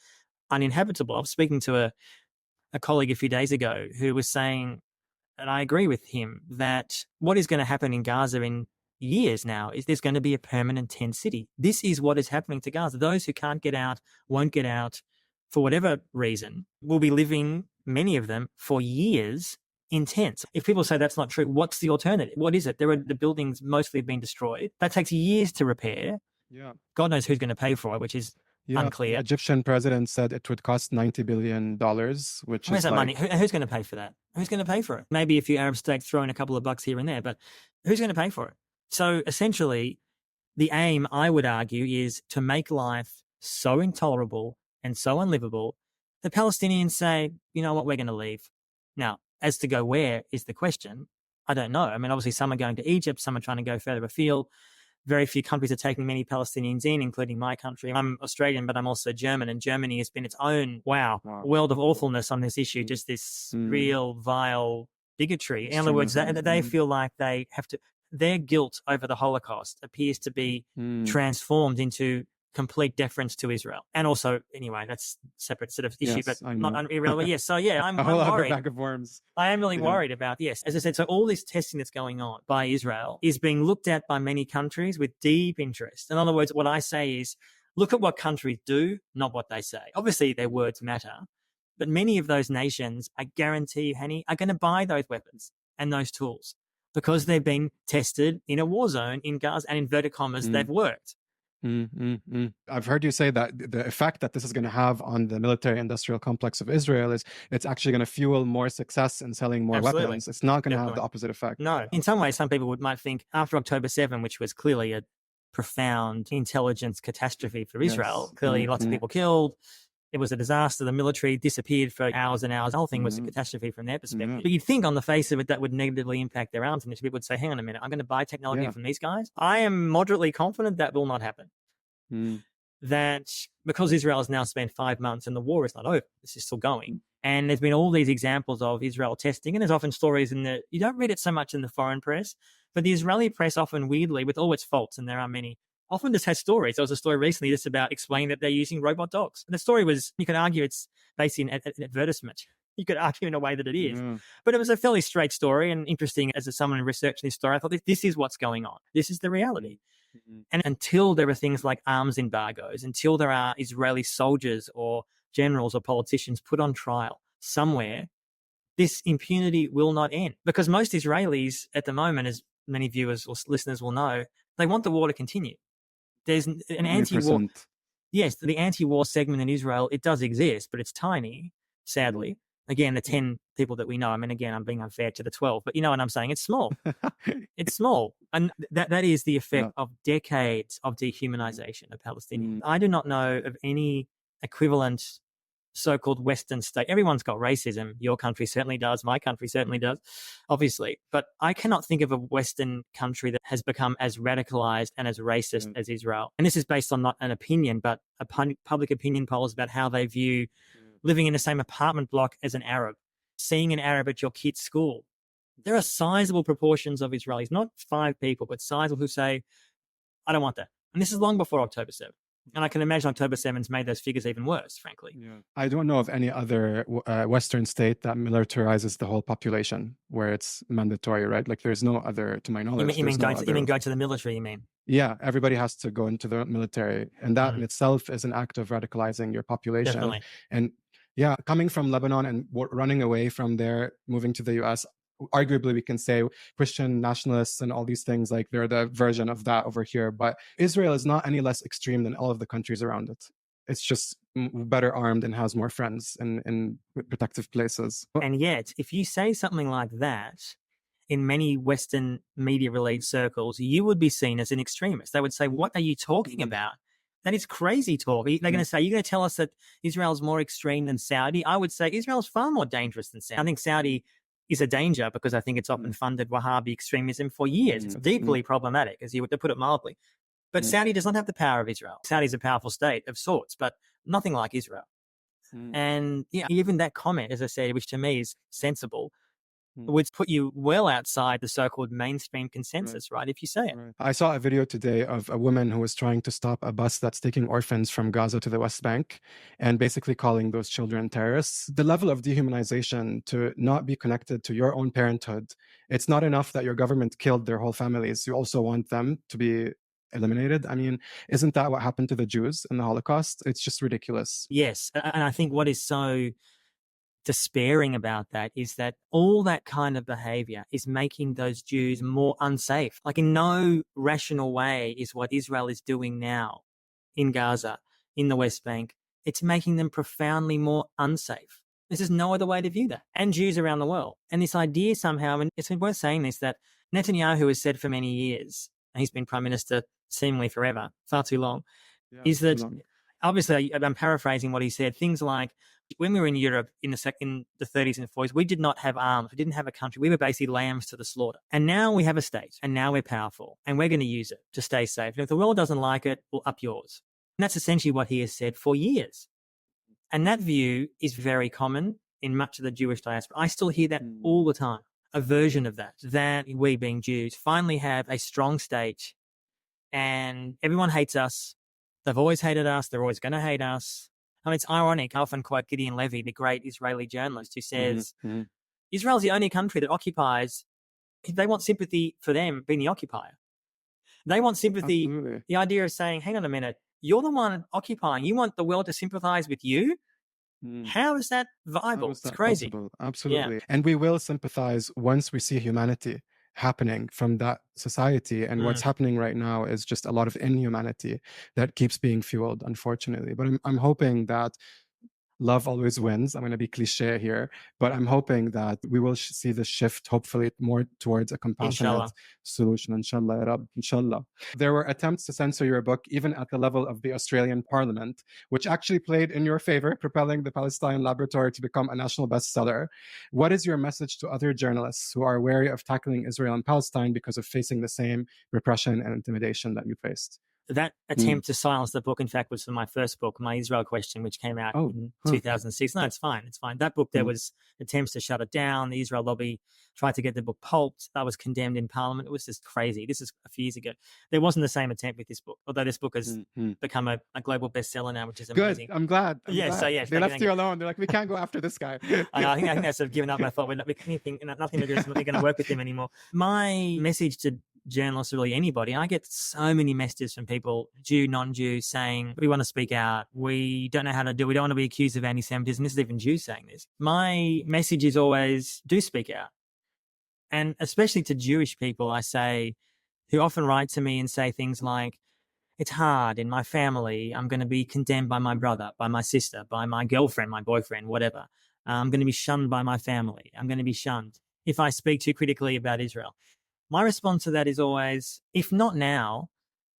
uninhabitable. I was speaking to a colleague a few days ago who was saying, and I agree with him, that what is going to happen in Gaza in years now is there's going to be a permanent tent city. This is what is happening to Gaza. Those who can't get out, won't get out for whatever reason, will be living, many of them, for years in tents. If people say that's not true, what's the alternative? What is it? The buildings mostly have been destroyed. That takes years to repair. Yeah. God knows who's going to pay for it, which is unclear. The Egyptian president said it would cost $90 billion, which Where's is that money? Who's going to pay for that? Who's going to pay for it? Maybe a few Arab states throw in a couple of bucks here and there, but who's going to pay for it? So essentially, the aim, I would argue, is to make life so intolerable and so unlivable that Palestinians say, you know what, we're going to leave. Now, as to go where is the question. I don't know. I mean, obviously, some are going to Egypt, some are trying to go further afield. Very few countries are taking many Palestinians in, including my country. I'm Australian, but I'm also German, and Germany has been its own, world of awfulness on this issue, just this real, vile bigotry. In other words, they feel like they have to, their guilt over the Holocaust appears to be transformed into complete deference to Israel. And also, anyway, that's a separate sort of issue, but not irrelevant. Yes. So yeah, I'm worried. Bag of worms. I am really worried about, yes. As I said, so all this testing that's going on by Israel is being looked at by many countries with deep interest. In other words, what I say is, look at what countries do, not what they say. Obviously, their words matter, but many of those nations, I guarantee you, Hanny, are going to buy those weapons and those tools because they've been tested in a war zone in Gaza, and inverted commas, they've worked. I've heard you say that the effect that this is going to have on the military industrial complex of Israel is it's actually going to fuel more success in selling more weapons. It's not going to have the opposite effect. No. In some ways, some people might think after October 7, which was clearly a profound intelligence catastrophe for Israel, clearly lots of people killed. It was a disaster. The military disappeared for hours and hours. The whole thing was a catastrophe from their perspective. But you'd think on the face of it, that would negatively impact their arms industry. People would say, hang on a minute, I'm going to buy technology from these guys. I am moderately confident that will not happen. That because Israel has now spent 5 months and the war is not over, this is still going. And there's been all these examples of Israel testing, and there's often stories you don't read it so much in the foreign press, but the Israeli press often weirdly, with all its faults, and there are many, often just has stories. There was a story recently just about explaining that they're using robot dogs. And the story was, you could argue it's basically an advertisement. You could argue in a way that it is. But it was a fairly straight story and interesting. As someone researching this story, I thought this is what's going on. This is the reality. And until there are things like arms embargoes, until there are Israeli soldiers or generals or politicians put on trial somewhere, this impunity will not end. Because most Israelis at the moment, as many viewers or listeners will know, They want the war to continue. There's an anti-war. 100%. Yes, the anti-war segment in Israel, it does exist, but it's tiny, sadly. Again, the 10 people that we know, I mean, again, I'm being unfair to the 12, but you know what I'm saying? It's small. It's small. And that is the effect of decades of dehumanization of Palestinians. I do not know of any equivalent so-called Western state. Everyone's got racism. Your country certainly does. My country certainly does, obviously. But I cannot think of a Western country that has become as radicalized and as racist as Israel. And this is based on not an opinion, but a public opinion polls about how they view living in the same apartment block as an Arab, seeing an Arab at your kid's school. There are sizable proportions of Israelis, not 5 people, but sizable, who say, I don't want that. And this is long before October 7th. And I can imagine October 7th made those figures even worse, frankly. Yeah. I don't know of any other Western state that militarizes the whole population where it's mandatory, right? Like there's no other, to my knowledge. You mean go to the military, you mean? Yeah, everybody has to go into the military. And that in itself is an act of radicalizing your population. Definitely. And yeah, coming from Lebanon and running away from there, moving to the US, arguably we can say Christian nationalists and all these things, like they're the version of that over here. But Israel is not any less extreme than all of the countries around it. It's just better armed and has more friends in protective places. And yet, if you say something like that in many Western media related circles, you would be seen as an extremist. They would say, what are you talking about? That is crazy talk. They're going to say, you're going to tell us that Israel is more extreme than Saudi? I would say Israel is far more dangerous than Saudi. I think Saudi is a danger because I think it's often funded Wahhabi extremism for years. It's deeply problematic, as you would put it mildly. But Saudi does not have the power of Israel. Saudi is a powerful state of sorts, but nothing like Israel. And yeah, even that comment, as I said, which to me is sensible, would put you well outside the so-called mainstream consensus, right? If you say it. I saw a video today of a woman who was trying to stop a bus that's taking orphans from Gaza to the West Bank and basically calling those children terrorists. The level of dehumanization to not be connected to your own parenthood, it's not enough that your government killed their whole families. You also want them to be eliminated. I mean, isn't that what happened to the Jews in the Holocaust? It's just ridiculous. Yes. And I think what is so despairing about that is that all that kind of behavior is making those Jews more unsafe. Like in no rational way is what Israel is doing now in Gaza, in the West Bank. It's making them profoundly more unsafe. There's no other way to view that. And Jews around the world. And this idea somehow, and it's worth saying this, that Netanyahu has said for many years, and he's been prime minister seemingly forever, far too long, is that obviously I'm paraphrasing what he said, things like, when we were in Europe in the 30s and 40s, we did not have arms. We didn't have a country. We were basically lambs to the slaughter. And now we have a state, and now we're powerful, and we're going to use it to stay safe. And if the world doesn't like it, we'll up yours. And that's essentially what he has said for years. And that view is very common in much of the Jewish diaspora. I still hear that all the time, a version of that we being Jews finally have a strong state, and everyone hates us. They've always hated us. They're always going to hate us. I mean, it's ironic. I often quote Gideon Levy, the great Israeli journalist, who says, Israel's the only country that occupies, they want sympathy for them being the occupier. They want sympathy, the idea of saying, hang on a minute, you're the one occupying. You want the world to sympathize with you? How is that viable? It's crazy. Possible? Absolutely. And we will sympathize once we see humanity happening from that society. And what's happening right now is just a lot of inhumanity that keeps being fueled, unfortunately. But I'm hoping that love always wins. I'm going to be cliche here, but I'm hoping that we will see the shift, hopefully more towards a compassionate solution. Inshallah, ya Rab, inshallah. There were attempts to censor your book, even at the level of the Australian Parliament, which actually played in your favor, propelling the Palestine Laboratory to become a national bestseller. What is your message to other journalists who are wary of tackling Israel and Palestine because of facing the same repression and intimidation that you faced? That attempt to silence the book, in fact, was for my first book, My Israel Question, which came out in 2006. No, it's fine. It's fine. That book, there was attempts to shut it down. The Israel lobby tried to get the book pulped. That was condemned in Parliament. It was just crazy. This is a few years ago. There wasn't the same attempt with this book, although this book has become a global bestseller now, which is amazing. Good. I'm glad. Yes. They left you alone. They're like, we can't go after this guy. I think they've sort of given up. I thought, nothing to do with we're going to work with him anymore. My message to journalists, really anybody, I get so many messages from people, Jew, non-Jew, saying, we want to speak out. We don't know how to do it. We don't want to be accused of anti-Semitism. This is even Jews saying this. My message is always, do speak out. And especially to Jewish people, I say, who often write to me and say things like, it's hard in my family. I'm going to be condemned by my brother, by my sister, by my girlfriend, my boyfriend, whatever. I'm going to be shunned by my family. I'm going to be shunned if I speak too critically about Israel. My response to that is always, if not now,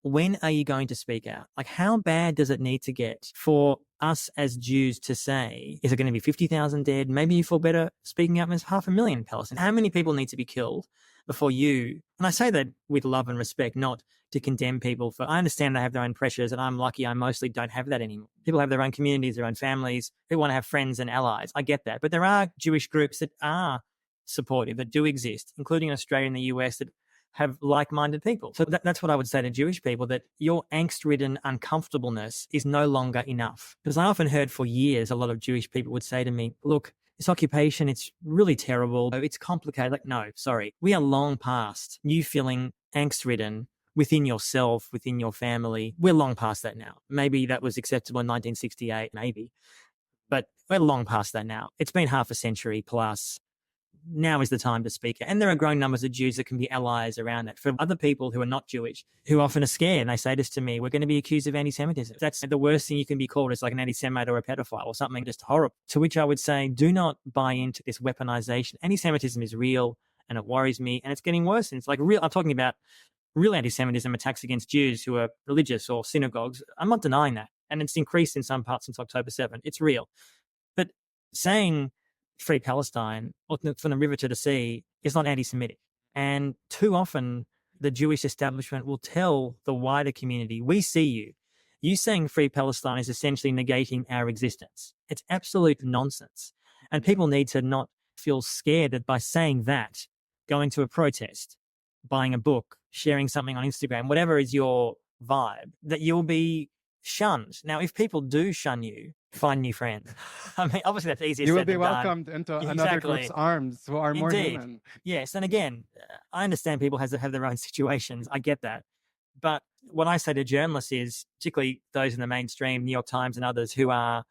when are you going to speak out? Like, how bad does it need to get for us as Jews to say, is it going to be 50,000 dead? Maybe you feel better speaking out. There's 500,000 Palestinians. How many people need to be killed before you? And I say that with love and respect, not to condemn people. For I understand they have their own pressures, and I'm lucky I mostly don't have that anymore. People have their own communities, their own families. They want to have friends and allies. I get that. But there are Jewish groups that are supportive, that do exist, including in Australia and the US, that have like-minded people. So that's what I would say to Jewish people, that your angst-ridden uncomfortableness is no longer enough. Because I often heard for years, a lot of Jewish people would say to me, look, this occupation, it's really terrible. It's complicated. Like, no, sorry. We are long past you feeling angst-ridden within yourself, within your family. We're long past that now. Maybe that was acceptable in 1968, maybe. But we're long past that now. It's been half a century plus. Now is the time to speak. And there are growing numbers of Jews that can be allies around that. For other people who are not Jewish, who often are scared, and they say this to me, we're going to be accused of anti-Semitism. That's the worst thing you can be called. It's like an anti-Semite or a pedophile or something just horrible. To which I would say, do not buy into this weaponization. Anti-Semitism is real and it worries me, and it's getting worse. And it's like real, I'm talking about real anti-Semitism, attacks against Jews who are religious or synagogues. I'm not denying that. And it's increased in some parts since October 7. It's real. But saying free Palestine, or from the river to the sea, is not anti-Semitic. And too often, the Jewish establishment will tell the wider community, we see you. You saying free Palestine is essentially negating our existence. It's absolute nonsense. And people need to not feel scared that by saying that, going to a protest, buying a book, sharing something on Instagram, whatever is your vibe, that you'll be shunned. Now, if people do shun you, find new friends. I mean, obviously that's easier You will said be than welcomed into another group's arms who are more human. Yes. And again, I understand people have their own situations. I get that. But what I say to journalists is, particularly those in the mainstream, New York Times and others who are,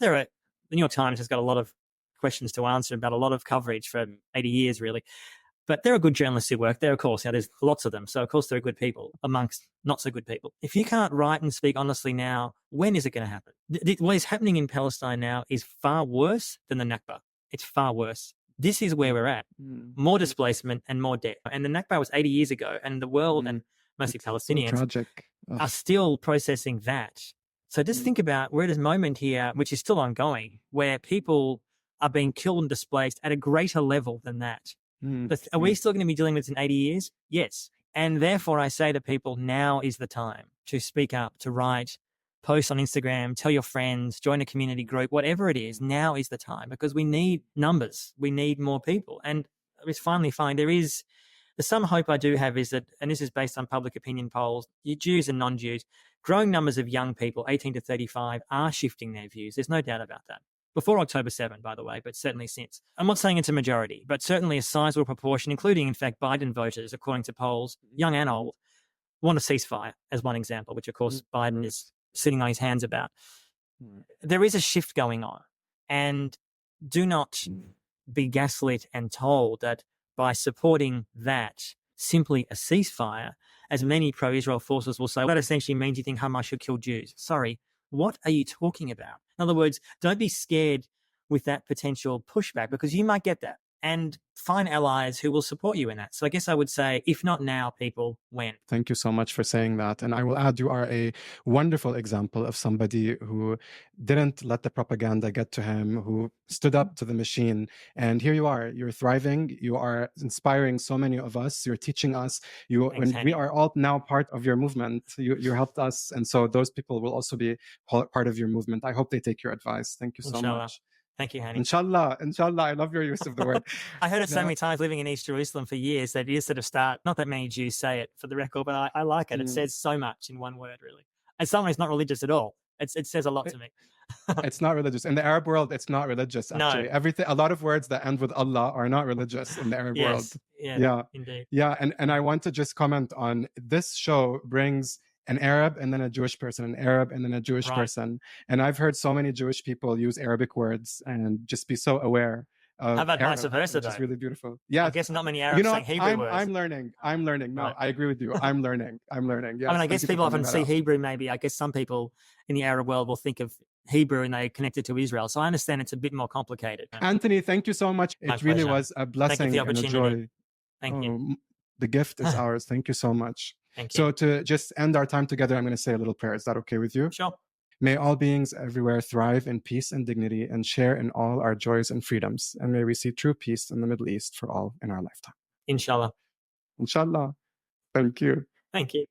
the New York Times has got a lot of questions to answer about a lot of coverage for 80 years, really. But there are good journalists who work there, of course. There's lots of them. So, of course, there are good people amongst not so good people. If you can't write and speak honestly now, when is it going to happen? What is happening in Palestine now is far worse than the Nakba. It's far worse. This is where we're at. More displacement and more death. And the Nakba was 80 years ago, and the world and mostly Palestinians are still processing that. So just think about, we're at this moment here, which is still ongoing, where people are being killed and displaced at a greater level than that. Are we still going to be dealing with this in 80 years? Yes. And therefore, I say to people, now is the time to speak up, to write, post on Instagram, tell your friends, join a community group, whatever it is. Now is the time, because we need numbers. We need more people. And it's finally fine. There's some hope I do have is that, and this is based on public opinion polls, Jews and non-Jews, growing numbers of young people, 18 to 35, are shifting their views. There's no doubt about that. Before October 7, by the way, but certainly since. I'm not saying it's a majority, but certainly a sizable proportion, including, in fact, Biden voters, according to polls, young and old, want a ceasefire, as one example, which, of course, Biden is sitting on his hands about. There is a shift going on. And do not be gaslit and told that by supporting that, simply a ceasefire, as many pro-Israel forces will say, well, that essentially means you think Hamas should kill Jews. Sorry, what are you talking about? In other words, don't be scared with that potential pushback, because you might get that, and find allies who will support you in that. So I guess I would say, if not now, people, when? Thank you so much for saying that. And I will add, you are a wonderful example of somebody who didn't let the propaganda get to him, who stood up to the machine. And here you are, you're thriving. You are inspiring so many of us. You're teaching us. And we are all now part of your movement. You helped us. And so those people will also be part of your movement. I hope they take your advice. Thank you so much. Thank you, Hani. Inshallah. I love your use of the word. I heard it so many times living in East Jerusalem for years that you sort of start, not that many Jews say it for the record, but I like it. It says so much in one word, really. As someone who's not religious at all, it says a lot to me. It's not religious. In the Arab world, it's not religious, actually. No. A lot of words that end with Allah are not religious in the Arab world. Yeah, indeed. Yeah, and I want to just comment on, this show brings an Arab and then a Jewish person, an Arab and then a Jewish person. And I've heard so many Jewish people use Arabic words and just be so aware How about vice Arab, versa, which is though? really beautiful. I Yes. guess not many You Arabs know, saying Hebrew words. I'm learning. No, Right. I agree with you. I'm learning. Yes. I mean, I Thank guess you for people pointing often that see out. Hebrew, maybe. I guess some people in the Arab world will think of Hebrew and they connect it to Israel. So I understand it's a bit more complicated. Anthony, thank you so much. My It really pleasure. was a Thank you for blessing the and a opportunity. joy. Thank you. The gift is ours. Thank you so much. Thank you. So to just end our time together, I'm going to say a little prayer. Is that okay with you? Sure. May all beings everywhere thrive in peace and dignity and share in all our joys and freedoms. And may we see true peace in the Middle East for all in our lifetime. Inshallah. Inshallah. Thank you. Thank you.